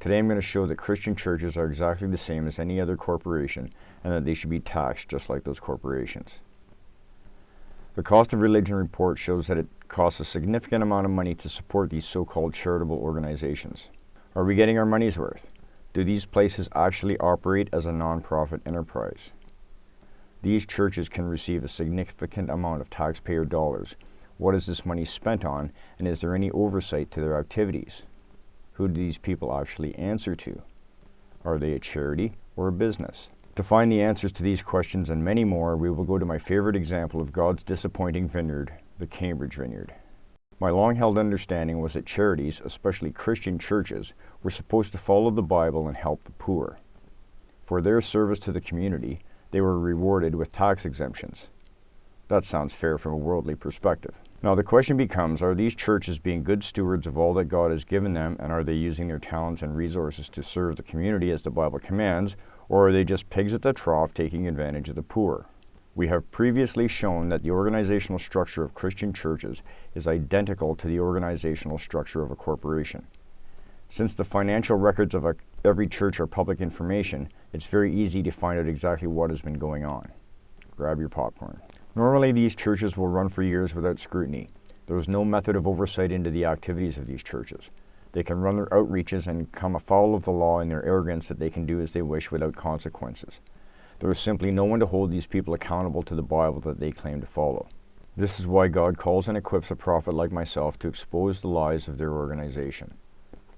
Today I'm going to show that Christian churches are exactly the same as any other corporation and that they should be taxed just like those corporations. The Cost of Religion report shows that it costs a significant amount of money to support these so-called charitable organizations. Are we getting our money's worth? Do these places actually operate as a non-profit enterprise? These churches can receive a significant amount of taxpayer dollars. What is this money spent on, and is there any oversight to their activities? Who do these people actually answer to? Are they a charity or a business? To find the answers to these questions and many more, we will go to my favorite example of God's disappointing vineyard, the Cambridge Vineyard. My long-held understanding was that charities, especially Christian churches, were supposed to follow the Bible and help the poor. For their service to the community, they were rewarded with tax exemptions. That sounds fair from a worldly perspective. Now the question becomes, are these churches being good stewards of all that God has given them, and are they using their talents and resources to serve the community as the Bible commands, or are they just pigs at the trough taking advantage of the poor? We have previously shown that the organizational structure of Christian churches is identical to the organizational structure of a corporation. Since the financial records of every church are public information, it's very easy to find out exactly what has been going on. Grab your popcorn. Normally, these churches will run for years without scrutiny. There is no method of oversight into the activities of these churches. They can run their outreaches and come afoul of the law in their arrogance that they can do as they wish without consequences. There is simply no one to hold these people accountable to the Bible that they claim to follow. This is why God calls and equips a prophet like myself to expose the lies of their organization.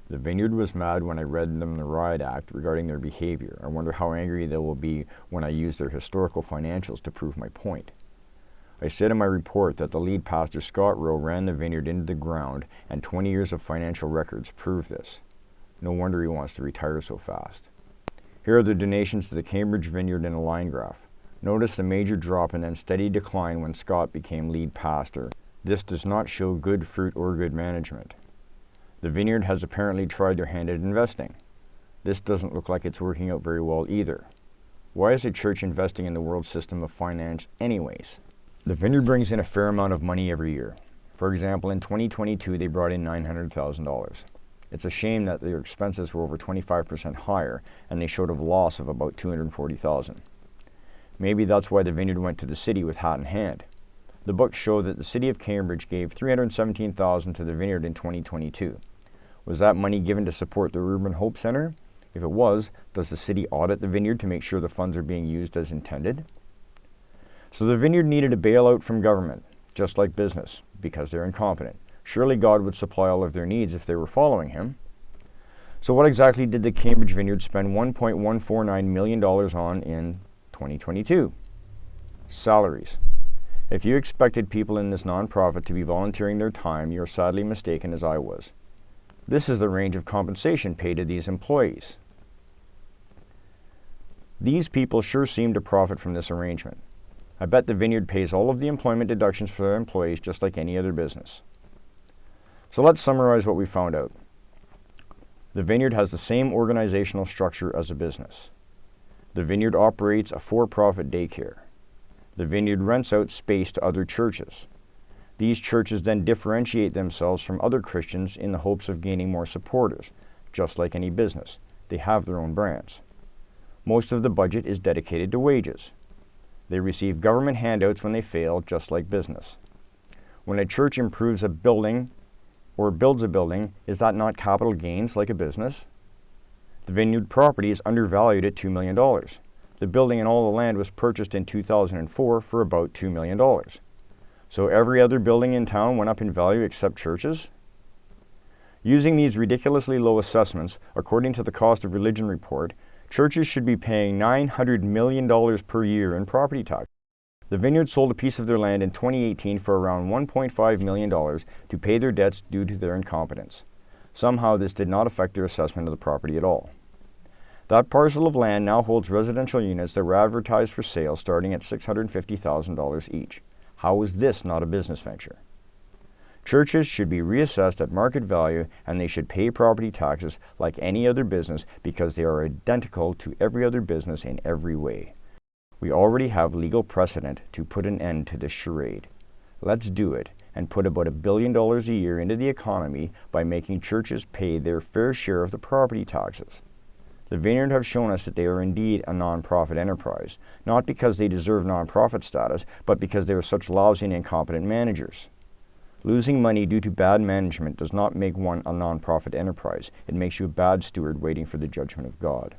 The Vineyard was mad when I read them the riot act regarding their behavior. I wonder how angry they will be when I use their historical financials to prove my point. I said in my report that the lead pastor Scott Rowe ran the Vineyard into the ground, and 20 years of financial records prove this. No wonder he wants to retire so fast. Here are the donations to the Cambridge Vineyard in a line graph. Notice the major drop and then steady decline when Scott became lead pastor. This does not show good fruit or good management. The Vineyard has apparently tried their hand at investing. This doesn't look like it's working out very well either. Why is a church investing in the world system of finance anyways? The Vineyard brings in a fair amount of money every year. For example, in 2022 they brought in $900,000. It's a shame that their expenses were over 25% higher, and they showed a loss of about $240,000. Maybe that's why the Vineyard went to the city with hat in hand. The books show that the city of Cambridge gave $317,000 to the Vineyard in 2022. Was that money given to support the Urban Hope Center? If it was, does the city audit the Vineyard to make sure the funds are being used as intended? So the Vineyard needed a bailout from government, just like business, because they're incompetent. Surely God would supply all of their needs if they were following him. So what exactly did the Cambridge Vineyard spend $1.149 million on in 2022? Salaries. If you expected people in this nonprofit to be volunteering their time, you're sadly mistaken, as I was. This is the range of compensation paid to these employees. These people sure seem to profit from this arrangement. I bet the Vineyard pays all of the employment deductions for their employees just like any other business. So let's summarize what we found out. The Vineyard has the same organizational structure as a business. The Vineyard operates a for-profit daycare. The Vineyard rents out space to other churches. These churches then differentiate themselves from other Christians in the hopes of gaining more supporters. Just like any business, they have their own brands. Most of the budget is dedicated to wages. They receive government handouts when they fail, just like business. When a church improves a building or builds a building, is that not capital gains like a business? The Vineyard property is undervalued at $2 million. The building and all the land was purchased in 2004 for about $2 million. So every other building in town went up in value except churches? Using these ridiculously low assessments, according to the Cost of Religion report, churches should be paying $900 million per year in property tax. The Vineyard sold a piece of their land in 2018 for around $1.5 million to pay their debts due to their incompetence. Somehow this did not affect their assessment of the property at all. That parcel of land now holds residential units that were advertised for sale starting at $650,000 each. How is this not a business venture? Churches should be reassessed at market value, and they should pay property taxes like any other business because they are identical to every other business in every way. We already have legal precedent to put an end to this charade. Let's do it and put about $1 billion a year into the economy by making churches pay their fair share of the property taxes. The Vineyard have shown us that they are indeed a non-profit enterprise, not because they deserve non-profit status, but because they are such lousy and incompetent managers. Losing money due to bad management does not make one a non-profit enterprise. It makes you a bad steward waiting for the judgment of God.